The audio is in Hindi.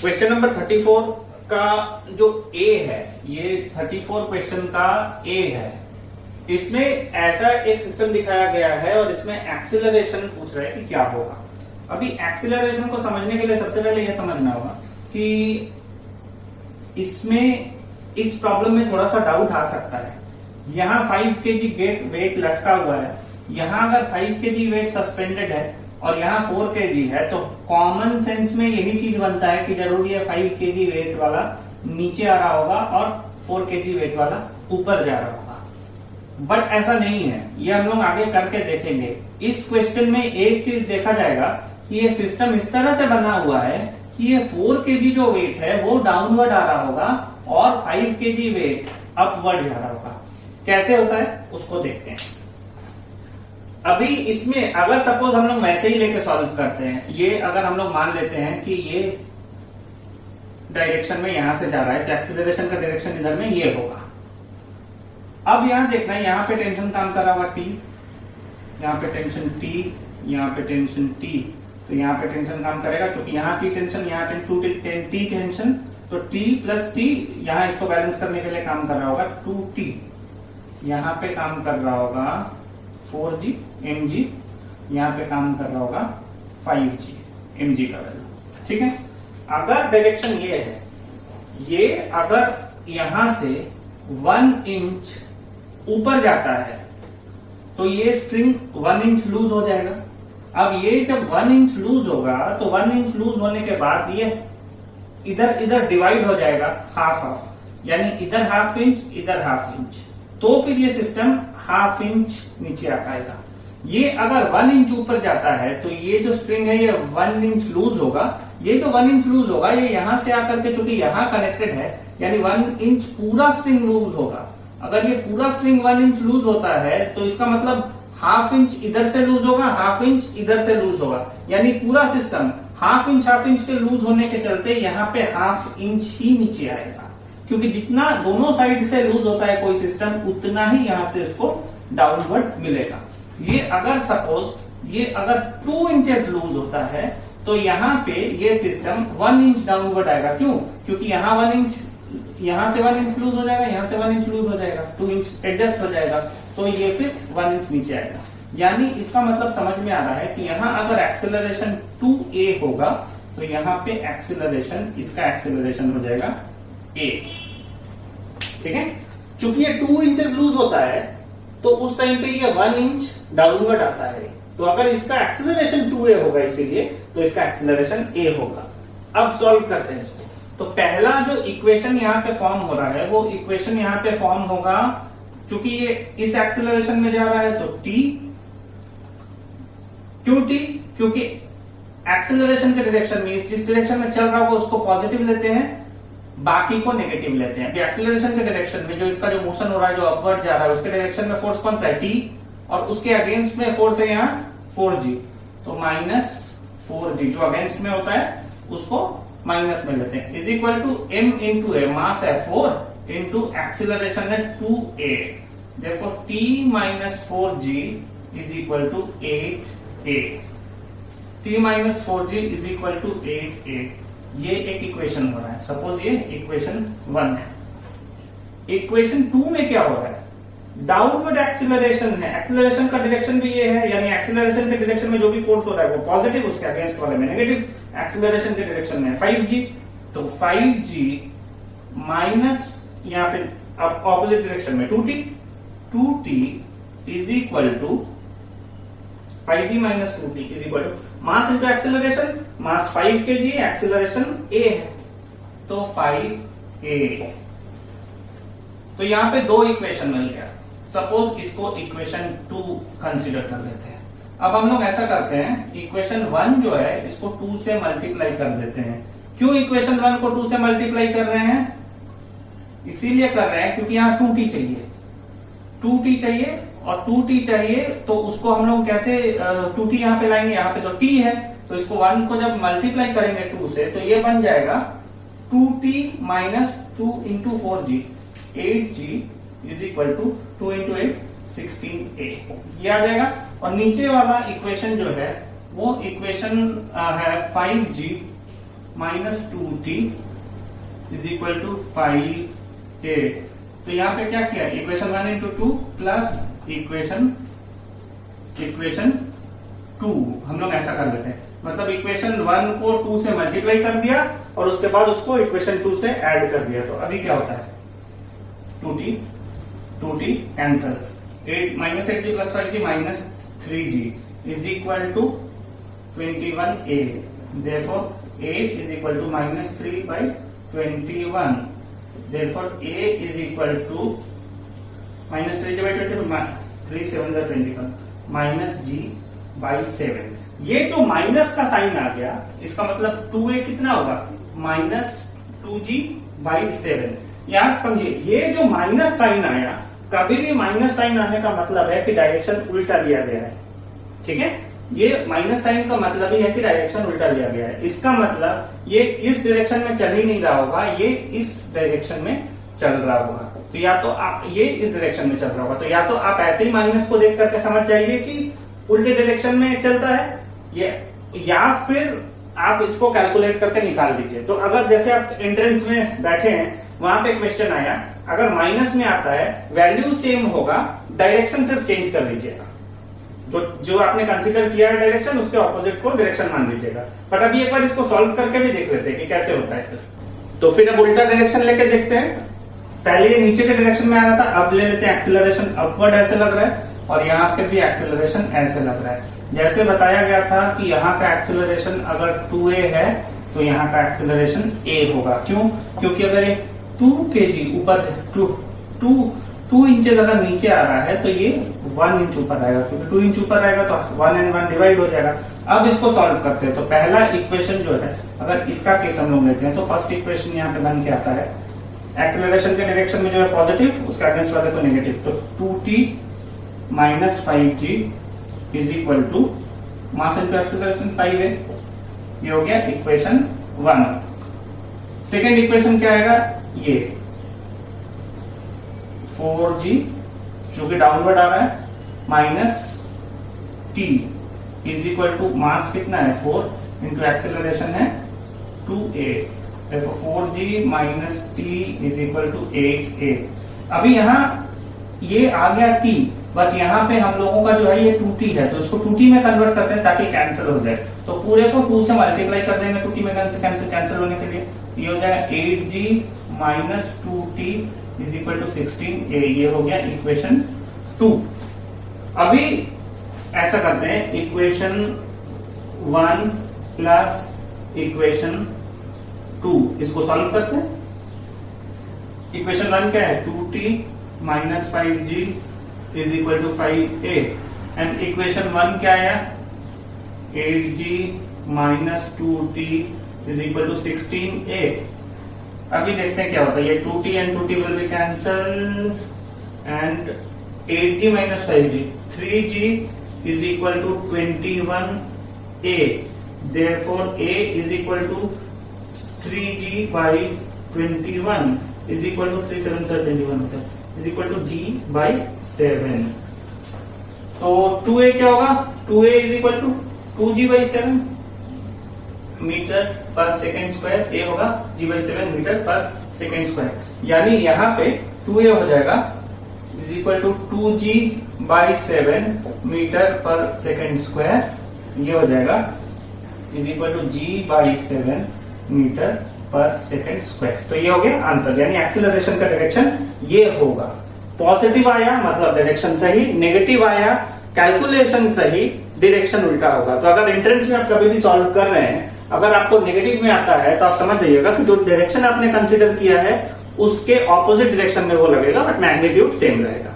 क्वेश्चन नंबर 34 का जो ए है, ये 34 क्वेश्चन का ए है। इसमें ऐसा एक सिस्टम दिखाया गया है और इसमें एक्सीलरेशन पूछ रहा है कि क्या होगा। अभी एक्सीलरेशन को समझने के लिए सबसे पहले यह समझना होगा कि इसमें इस प्रॉब्लम में थोड़ा सा डाउट आ सकता है। यहाँ 5 kg वेट लटका हुआ है, यहाँ अगर 5 kg वेट सस्पेंडेड है और यहाँ 4 kg है, तो कॉमन सेंस में यही चीज बनता है कि जरूरी है 5 kg वेट वाला नीचे आ रहा होगा और 4 kg वेट वाला ऊपर जा रहा होगा। बट ऐसा नहीं है, ये हम लोग आगे करके देखेंगे। इस क्वेश्चन में एक चीज देखा जाएगा कि ये सिस्टम इस तरह से बना हुआ है कि ये 4 kg जो वेट है वो डाउनवर्ड आ रहा होगा और 5 kg वेट अपवर्ड जा रहा होगा। कैसे होता है उसको देखते हैं। अभी इसमें अगर सपोज हम लोग वैसे ही लेके सॉल्व करते हैं, ये अगर हम लोग मान लेते हैं कि ये डायरेक्शन में यहां से जा रहा है तो एक्सीलरेशन का डायरेक्शन इधर में ये होगा। अब यहां देखना है, यहां पे टेंशन काम कर रहा होगा T, यहां पे टेंशन T, यहां पे टेंशन T, तो यहां पे टेंशन काम करेगा क्योंकि यहां T टेंशन, यहां T टेंशन, तो T प्लस T यहां इसको बैलेंस करने के लिए काम कर रहा होगा 2T, यहां पे काम कर रहा होगा 4G mg, यहां पे काम कर रहा होगा 5G mg का वैल्यू। ठीक है, अगर डायरेक्शन ये है, ये अगर यहां से 1 इंच ऊपर जाता है तो ये स्ट्रिंग 1 इंच लूज हो जाएगा। अब ये जब 1 इंच लूज होगा तो 1 इंच लूज होने के बाद ये इधर इधर डिवाइड हो जाएगा हाफ हाफ, यानी इधर हाफ इंच इधर हाफ इंच, तो फिर ये सिस्टम हाफ इंच नीचे आ पाएगा। ये अगर 1 इंच ऊपर जाता है तो ये जो स्ट्रिंग है ये 1 इंच लूज होगा। ये जो 1 इंच लूज होगा ये यहां से आकर के चूंकि यहां कनेक्टेड है, यानी 1 इंच पूरा स्ट्रिंग लूज होगा। अगर ये पूरा स्ट्रिंग 1 इंच लूज होता है तो इसका मतलब हाफ इंच इधर से लूज होगा, हाफ इंच इधर से लूज होगा, यानी पूरा सिस्टम हाफ इंच के लूज होने के चलते यहाँ पे हाफ इंच ही नीचे आएगा, क्योंकि जितना दोनों साइड से लूज होता है कोई सिस्टम उतना ही यहां से उसको डाउनवर्ड मिलेगा। ये अगर सपोज ये अगर 2 इंचेस लूज होता है तो यहाँ पे ये सिस्टम 1 इंच डाउनवर्ड आएगा। क्यों? क्योंकि यहाँ 1 इंच, यहां से 1 इंच लूज हो जाएगा, यहां से 1 इंच लूज हो जाएगा, 2 इंच एडजस्ट हो जाएगा, तो ये फिर 1 इंच नीचे आएगा। यानी इसका मतलब समझ में आ रहा है कि यहाँ अगर एक्सेलरेशन 2a होगा तो यहाँ पे एक्सेलरेशन, इसका एक्सेलरेशन हो जाएगा a। ठीक है, चूंकि ये 2 इंचेस लूज होता है तो उस टाइम पे ये 1 इंच डाउनवर्ड आता है, तो अगर इसका एक्सेलरेशन 2a होगा इसीलिए तो इसका एक्सेलरेशन a होगा। अब सॉल्व करते हैं इसको। तो पहला जो इक्वेशन यहाँ पे फॉर्म हो रहा है वो इक्वेशन यहाँ पे फॉर्म होगा, चूंकि ये इस एक्सेलरेशन में जा रहा है तो t, क्यों t? क्योंकि एक्सेलरेशन के डायरेक्शन में जिस डायरेक्शन में चल रहा होगा उसको पॉजिटिव लेते हैं, बाकी को नेगेटिव लेते हैं। एक्सेलरेशन के डायरेक्शन में जो इसका जो मोशन हो रहा है, जो अपवर्ड जा रहा है, उसके डायरेक्शन में फोर्स कौन सा है? t, और उसके अगेंस्ट में फोर्स है यहाँ 4G, तो -4G जो अगेंस्ट में होता है उसको माइनस में लेते हैं, is equal to m into a, mass है 4 इंटू एक्सीलरेशन है 2a, therefore t minus 4g is equal to 8a, t minus 4g is equal to 8a। ये एक इक्वेशन हो रहा है, सपोज ये इक्वेशन 1 है। इक्वेशन 2 में क्या हो रहा है? डाउनवर्ड एक्सीलरेशन है, एक्सीलरेशन का डायरेक्शन भी ये है, यानी एक्सीलरेशन के डायरेक्शन में जो भी फोर्स हो रहा है वो पॉजिटिव, उसके अगेंस्ट वाले में नेगेटिव। एक्सीलरेशन के डायरेक्शन में 5G, तो 5G माइनस यहाँ पे अब ऑपोजिट डायरेक्शन में 2T is equal to 5G minus 2T is equal to mass into acceleration, mass 5 kg, acceleration a है तो 5a। तो यहाँ पे 2 इक्वेशन मिल गया। सपोज इसको इक्वेशन 2 कंसीडर कर लेते हैं। अब हम लोग ऐसा करते हैं, इक्वेशन 1 जो है इसको 2 से मल्टीप्लाई कर देते हैं। क्यों इक्वेशन 1 को 2 से मल्टीप्लाई कर रहे हैं? इसीलिए कर रहे हैं क्योंकि यहाँ 2t चाहिए, 2t चाहिए, और 2t चाहिए तो उसको हम लोग कैसे 2t यहाँ पे लाएंगे? यहाँ पे तो t है, तो इसको 1 को जब मल्टीप्लाई करेंगे 2 से तो ये बन जाएगा 2t minus 2 into 4g, 8g is equal to 2 into 8 16a, ये आ जाएगा। और नीचे वाला इक्वेशन जो है वो इक्वेशन है 5g minus 2t is equal to 5a। तो यहाँ पे क्या किया, इक्वेशन 1 इंटू 2 प्लस इक्वेशन 2 हम लोग ऐसा कर लेते हैं, मतलब इक्वेशन 1 को 2 से मल्टीप्लाई कर दिया और उसके बाद उसको इक्वेशन 2 से ऐड कर दिया। तो अभी क्या होता है, 2t cancel, 8g plus 5g minus 3g is equal to 21a। therefore a is equal to minus 3 by 21। therefore a is equal to minus 3g by 21, 3 7 21 minus g by 7। ये जो माइनस का साइन आ गया इसका मतलब 2a कितना होगा, माइनस 2g by 7। यहां समझिए, ये जो माइनस साइन आया, कभी भी माइनस साइन आने का मतलब है कि डायरेक्शन उल्टा लिया गया है, ठीक है। ये माइनस साइन का मतलब ही है कि डायरेक्शन उल्टा लिया गया है। इसका मतलब ये इस डायरेक्शन में चल ही नहीं रहा होगा, ये इस डायरेक्शन में चल रहा होगा। तो या तो आप ये इस डायरेक्शन में चल रहा होगा, तो या तो आप ऐसे ही माइनस को देख करके समझ जाइए कि उल्टे डायरेक्शन में चलता है ये, या फिर आप इसको कैलकुलेट करके निकाल दीजिए। तो अगर जैसे आप एंट्रेंस में बैठे हैं, वहां पे क्वेश्चन आया, अगर माइनस में आता है वैल्यू सेम होगा, डायरेक्शन सिर्फ चेंज कर लीजिएगा, जो आपने कंसीडर किया है डायरेक्शन उसके ऑपोजिट को डायरेक्शन मान लीजिएगा। बट अभी एक बार इसको सॉल्व करके भी देख लेते हैं कि कैसे होता है फिर। तो फिर अब उल्टा डायरेक्शन लेके देखते हैं। पहले ये नीचे के डायरेक्शन में आ रहा था, अब ले लेते हैं एक्सीलरेशन अपवर्ड ऐसे लग रहा है, और यहाँ पे भी एक्सीलरेशन ऐसे लग रहा है। जैसे बताया गया था कि यहाँ का एक्सीलरेशन अगर 2a है तो यहाँ का एक्सीलरेशन a होगा। क्यों? क्योंकि अगर ये 2 kg ऊपर 2 इंचेस अगर नीचे आ रहा है तो ये 1 इंच ऊपर आएगा, क्योंकि 2 इंच ऊपर आएगा तो 1 and 1 डिवाइड हो जाएगा। अब इसको सॉल्व करते हैं। तो पहला इक्वेशन जो है, अगर इसका केस हम लोग लेते हैं तो फर्स्ट इक्वेशन यहाँ पे बन के आता है, एक्सेलरेशन के डायरेक्शन में जो है पॉजिटिव, उसके अगेंस्ट वाले को नेगेटिव। तो 2t minus 5g is equal to mass into acceleration 5 है। ये हो गया इक्वेशन 1। सेकेंड इक्वेशन क्या आएगा, ये 4g जो कि डाउनवर्ड आ रहा है minus t is equal to mass कितना है 4 इंटू एक्सेलरेशन है 2a। देखो 4g minus t is equal to 8a। अभी यहाँ ये आ गया t, बट यहाँ पे हम लोगों का जो है ये 2t है, तो इसको 2t में कन्वर्ट करते हैं ताकि कैंसिल हो जाए। तो पूरे को 2 से मल्टीप्लाई कर देंगे 2t में कैंसिल होने के लिए। ये हो जाएगा 8g minus 2t is equal to 16a। ये हो गया इक्वेशन 2। अभी ऐसा करते हैं, इक्वेशन 1 प्लस इक्वेशन 2 इसको सॉल्व करते हैं। इक्वेशन 1 क्या है, 2t minus 5g is equal to 5a। And equation 1 क्या है, 8g minus 2t is equal to 16a। अभी देखते हैं क्या होता है, ये 2t and 2t will be cancel and 8g minus 5g, 3g is equal to 21a। therefore a is equal to 3g by 21 is equal to 3 7 21 होता है, is equal to g by 7। तो 2a क्या होगा, 2a is equal to 2g by 7 metre per second square, a होगा g by 7 metre per second square. यानी यहाँ पे 2a हो जाएगा is equal to 2g by 7 metre per second square. ये हो जाएगा is equal to g by 7 metre per second square. तो ये हो गया आंसर, यानी एक्सीलरेशन का डायरेक्शन ये होगा। पॉजिटिव आया मतलब डायरेक्शन सही, नेगेटिव आया कैलकुलेशन सही, डायरेक्शन उल्टा होगा। तो अगर एंट्रेंस में आप कभी भी सॉल्व कर रहे हैं, अगर आपको नेगेटिव में आता है तो आप समझ जाइएगा कि जो डायरेक्शन आपने कंसीडर किया है उसके ऑपोजिट डायरेक्शन में वो लगेगा, बट मैग्नीट्यूड सेम रहेगा।